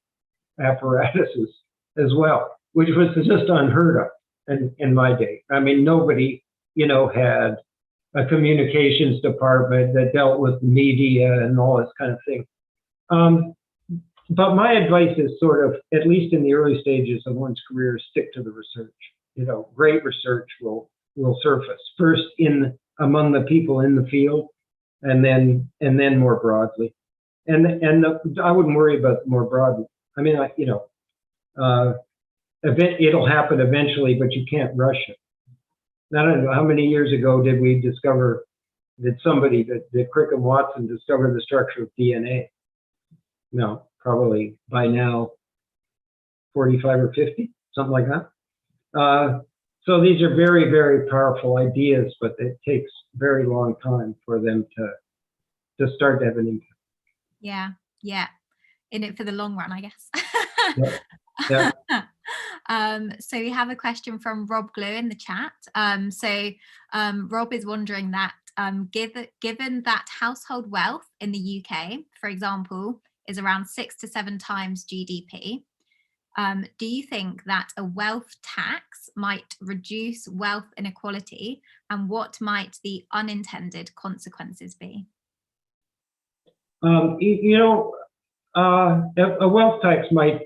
apparatuses as well, which was just unheard of in my day. I mean, nobody, had a communications department that dealt with media and all this kind of thing. But my advice is sort of, at least in the early stages of one's career, stick to the research. Great research will surface first among the people in the field, and then more broadly. And I wouldn't worry about more broadly. I mean, it'll happen eventually, but you can't rush it. I don't know how many years ago did Crick and Watson discover the structure of DNA? No, probably by now 45 or 50, something like that. So these are very, very powerful ideas, but it takes a very long time for them to start to have an impact. Yeah. In it for the long run, I guess. Yeah. So we have a question from Rob Glue in the chat. Rob is wondering that given that household wealth in the UK, for example, is around 6 to 7 times GDP, do you think that a wealth tax might reduce wealth inequality, and what might the unintended consequences be? A wealth tax might,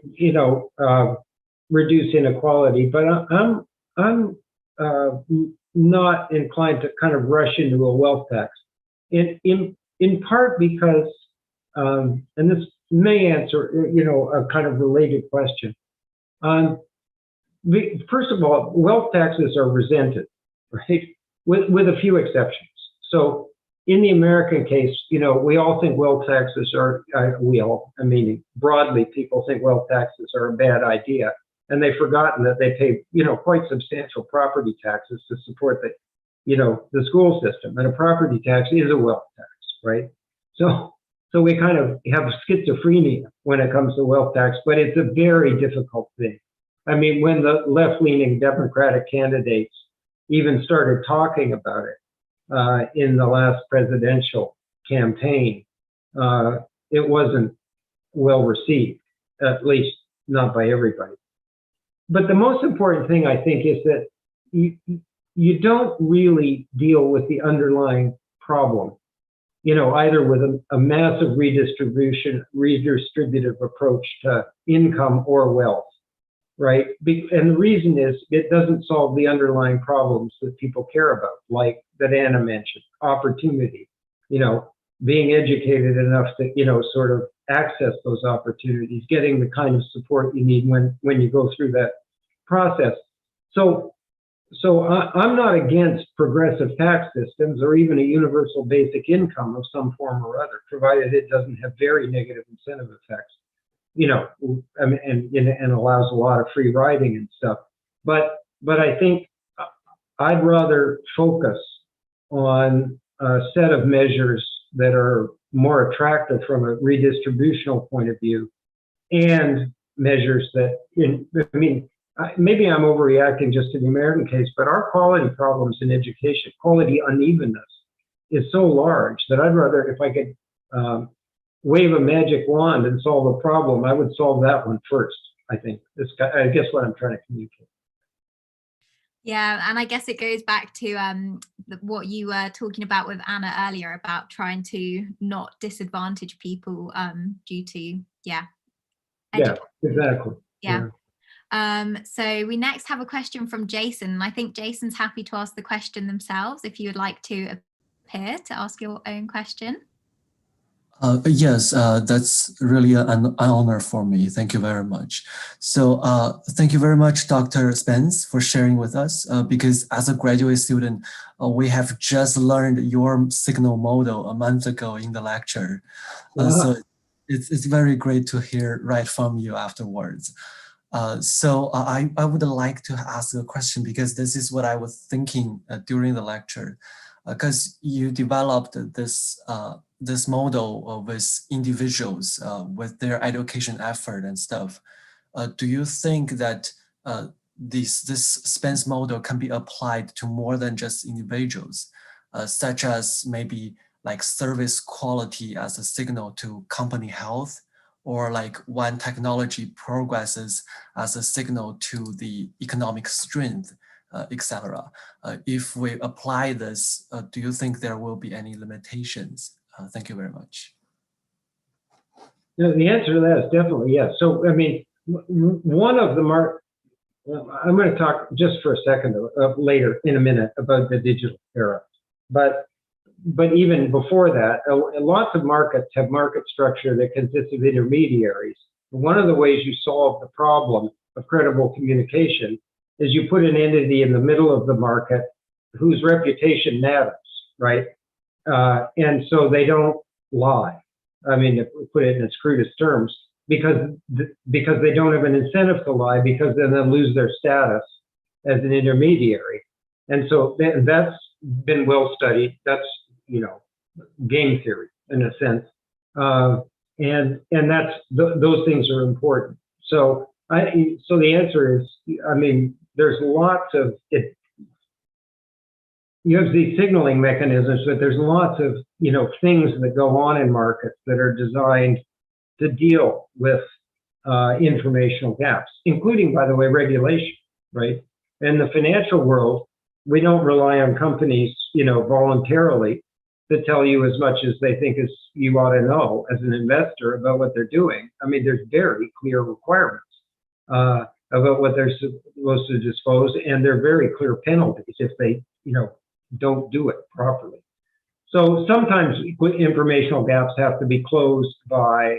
reduce inequality, but I'm not inclined to kind of rush into a wealth tax. In part because, and this may answer, a kind of related question. First of all, wealth taxes are resented, right? With a few exceptions. So in the American case, we all think wealth taxes are, broadly, people think wealth taxes are a bad idea. And they've forgotten that they pay, quite substantial property taxes to support the school system. And a property tax is a wealth tax, right? So we kind of have schizophrenia when it comes to wealth tax, but it's a very difficult thing. I mean, when the left-leaning Democratic candidates even started talking about it in the last presidential campaign, it wasn't well received, at least not by everybody. But the most important thing, I think, is that you don't really deal with the underlying problem, either with a massive redistributive approach to income or wealth, right? And the reason is it doesn't solve the underlying problems that people care about, like that Anna mentioned, opportunity, being educated enough to, sort of access those opportunities, getting the kind of support you need when you go through that process. So I'm not against progressive tax systems or even a universal basic income of some form or other, provided it doesn't have very negative incentive effects, and allows a lot of free riding and stuff. But I think I'd rather focus on a set of measures that are more attractive from a redistributional point of view, and measures that, maybe I'm overreacting just to the American case, but our quality problems in education, quality unevenness, is so large that I'd rather, if I could wave a magic wand and solve a problem, I would solve that one first. I think I guess what I'm trying to communicate. Yeah, and I guess it goes back to what you were talking about with Anna earlier about trying to not disadvantage people due to Exactly. Yeah. So we next have a question from Jason. I think Jason's happy to ask the question themselves if you would like to appear to ask your own question. Yes, that's really an honor for me. Thank you very much. So thank you very much, Dr. Spence, for sharing with us, because as a graduate student, we have just learned your signal model a month ago in the lecture. So it's very great to hear right from you afterwards. So I would like to ask a question because this is what I was thinking during the lecture, because you developed this model with individuals with their education effort and stuff. Do you think that this Spence model can be applied to more than just individuals, such as maybe like service quality as a signal to company health, or like when technology progresses as a signal to the economic strength, etc. If we apply this, do you think there will be any limitations? Thank you very much. The answer to that is definitely yes. So, I mean, one of the I'm going to talk just for a second later in a minute about the digital era. But even before that, lots of markets have market structure that consists of intermediaries. One of the ways you solve the problem of credible communication is you put an entity in the middle of the market whose reputation matters, right? And so they don't lie. I mean, if we put it in its crudest terms, because they don't have an incentive to lie, because then they'll lose their status as an intermediary. And so that's been well studied. That's, game theory in a sense. And that's those things are important. So the answer is, I mean, there's lots of it. You have these signaling mechanisms, but there's lots of things that go on in markets that are designed to deal with informational gaps, including, by the way, regulation, right? In the financial world, we don't rely on companies, voluntarily to tell you as much as they think is you ought to know as an investor about what they're doing. I mean, there's very clear requirements about what they're supposed to disclose, and there are very clear penalties if they, don't do it properly. So sometimes informational gaps have to be closed by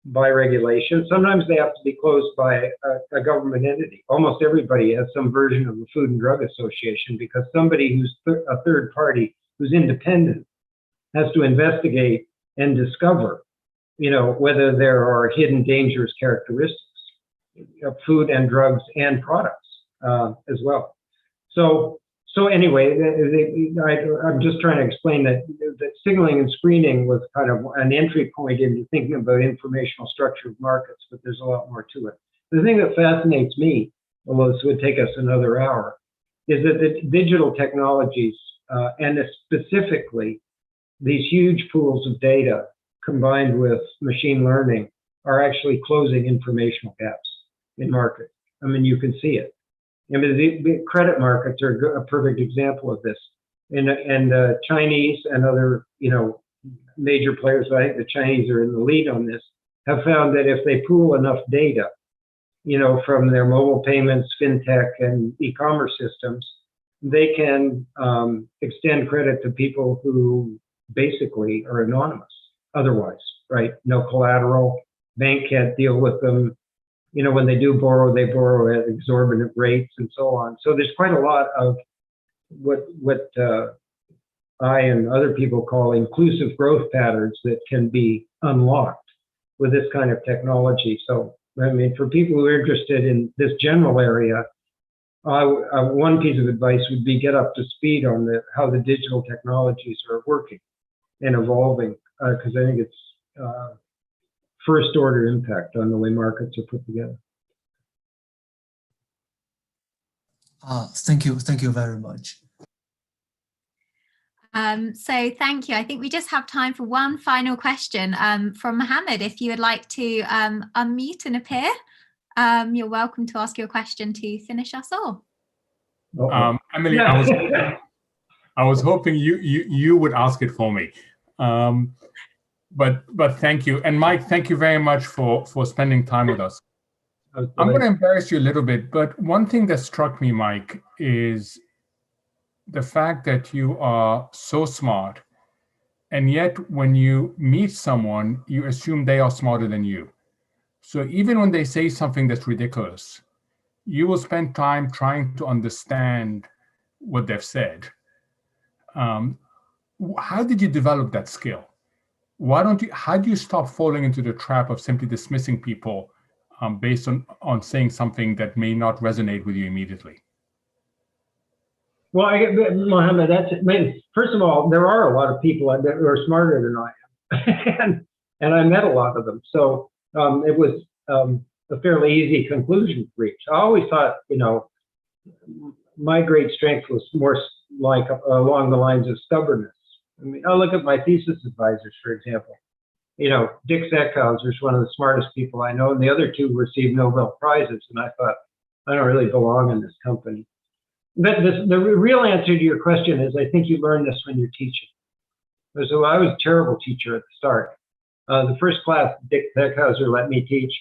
regulation. Sometimes they have to be closed by a government entity. Almost everybody has some version of the Food and Drug Association, because somebody who's a third party who's independent has to investigate and discover, whether there are hidden dangerous characteristics of food and drugs and products as well. So anyway, I'm just trying to explain that signaling and screening was kind of an entry point into thinking about informational structure of markets, but there's a lot more to it. The thing that fascinates me, although this would take us another hour, is that the digital technologies, and specifically these huge pools of data combined with machine learning, are actually closing informational gaps in markets. I mean, you can see it. I mean, the credit markets are a perfect example of this. And Chinese and other, major players, I think the Chinese are in the lead on this, have found that if they pool enough data, from their mobile payments, fintech, and e-commerce systems, they can extend credit to people who basically are anonymous otherwise, right? No collateral, bank can't deal with them. When they do borrow, they borrow at exorbitant rates and so on. So there's quite a lot of what I and other people call inclusive growth patterns that can be unlocked with this kind of technology. So, I mean, for people who are interested in this general area, one piece of advice would be get up to speed on how the digital technologies are working and evolving, because I think it's first order impact on the way markets are put together. Thank you very much. So thank you. I think we just have time for one final question from Mohammed. If you would like to unmute and appear, you're welcome to ask your question to finish us all. Emily, yeah. I was hoping you would ask it for me. But thank you. And Mike, thank you very much for spending time with us. I'm going to embarrass you a little bit, but one thing that struck me, Mike, is the fact that you are so smart, and yet when you meet someone, you assume they are smarter than you. So even when they say something that's ridiculous, you will spend time trying to understand what they've said. How did you develop that skill? How do you stop falling into the trap of simply dismissing people based on saying something that may not resonate with you immediately? Well, Mohammed, first of all, there are a lot of people that are smarter than I am, and I met a lot of them. So it was a fairly easy conclusion to reach. I always thought, my great strength was more like along the lines of stubbornness. I mean, I look at my thesis advisors, for example. Dick Zeckhauser is one of the smartest people I know, and the other two received Nobel Prizes. And I thought, I don't really belong in this company. But the real answer to your question is, I think you learn this when you're teaching. So I was a terrible teacher at the start. The first class Dick Zeckhauser let me teach,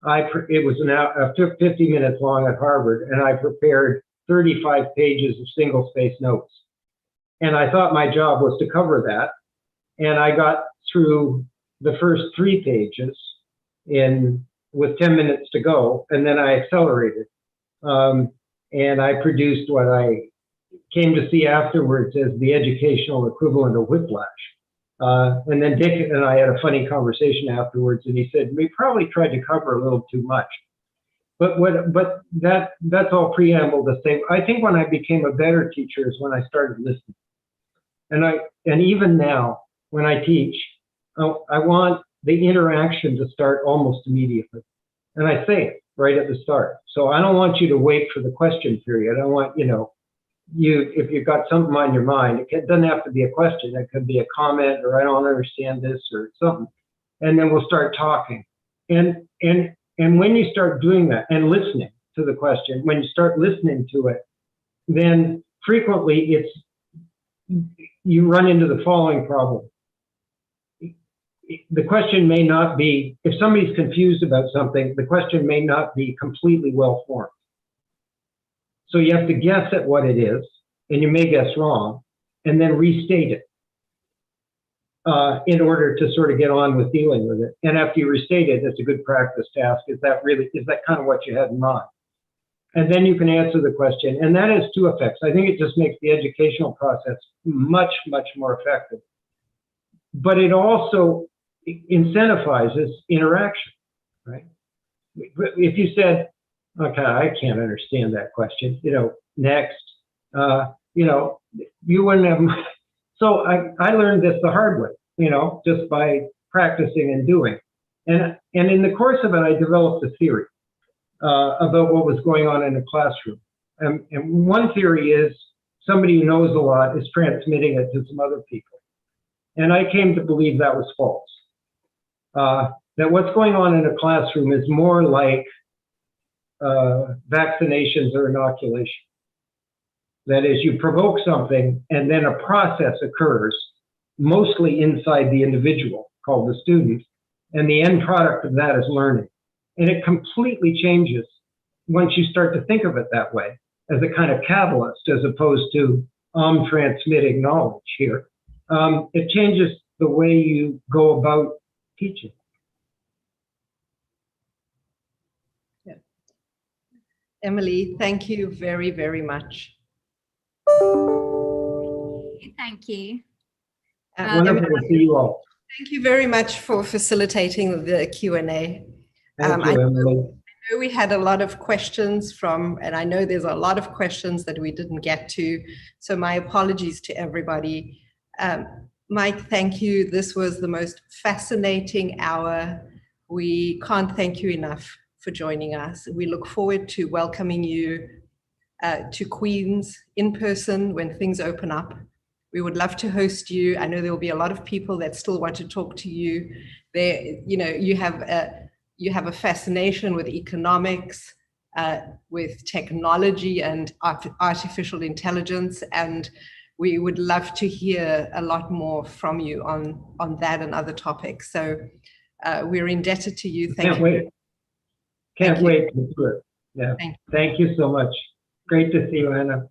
it took 50 minutes long at Harvard, and I prepared 35 pages of single-space notes. And I thought my job was to cover that. And I got through the first 3 pages with 10 minutes to go, and then I accelerated. And I produced what I came to see afterwards as the educational equivalent of whiplash. And then Dick and I had a funny conversation afterwards, and he said, we probably tried to cover a little too much. But that's all preamble to say, I think when I became a better teacher is when I started listening. And even now, when I teach, I want the interaction to start almost immediately. And I say it right at the start. So I don't want you to wait for the question period. I want, if you've got something on your mind, it doesn't have to be a question. It could be a comment, or I don't understand this, or something. And then we'll start talking. And when you start doing that and listening to the question, when you start listening to it, then frequently you run into the following problem. The question may not be, if somebody's confused about something, the question may not be completely well formed. So you have to guess at what it is, and you may guess wrong, and then restate it in order to sort of get on with dealing with it. And after you restate it, it's a good practice to ask, is that kind of what you had in mind? And then you can answer the question. And that has 2 effects. I think it just makes the educational process much, much more effective. But it also incentivizes interaction, right? If you said, okay, I can't understand that question, next, you wouldn't have. So I learned this the hard way, just by practicing and doing. And in the course of it, I developed a theory about what was going on in a classroom. And one theory is somebody who knows a lot is transmitting it to some other people. And I came to believe that was false. That what's going on in a classroom is more like vaccinations or inoculation. That is, you provoke something and then a process occurs, mostly inside the individual, called the student, and the end product of that is learning. And it completely changes once you start to think of it that way, as a kind of catalyst, as opposed to transmitting knowledge here. It changes the way you go about teaching. Yeah. Emily, thank you very, very much. Thank you. Wonderful to see you all. Thank you very much for facilitating the Q&A. Thank you, Emily. I know we had a lot of questions and I know there's a lot of questions that we didn't get to. So my apologies to everybody. Mike, thank you. This was the most fascinating hour. We can't thank you enough for joining us. We look forward to welcoming you to Queens in person when things open up. We would love to host you. I know there will be a lot of people that still want to talk to you. You have a fascination with economics, with technology and artificial intelligence, and we would love to hear a lot more from you on that and other topics. So we're indebted to you. Thank you. Can't wait to do it. Yeah. Thank you so much. Great to see you, Anna.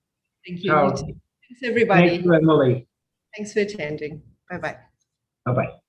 Thank you. You too. Thanks, everybody. Thanks, Emily. Thanks for attending. Bye-bye. Bye-bye.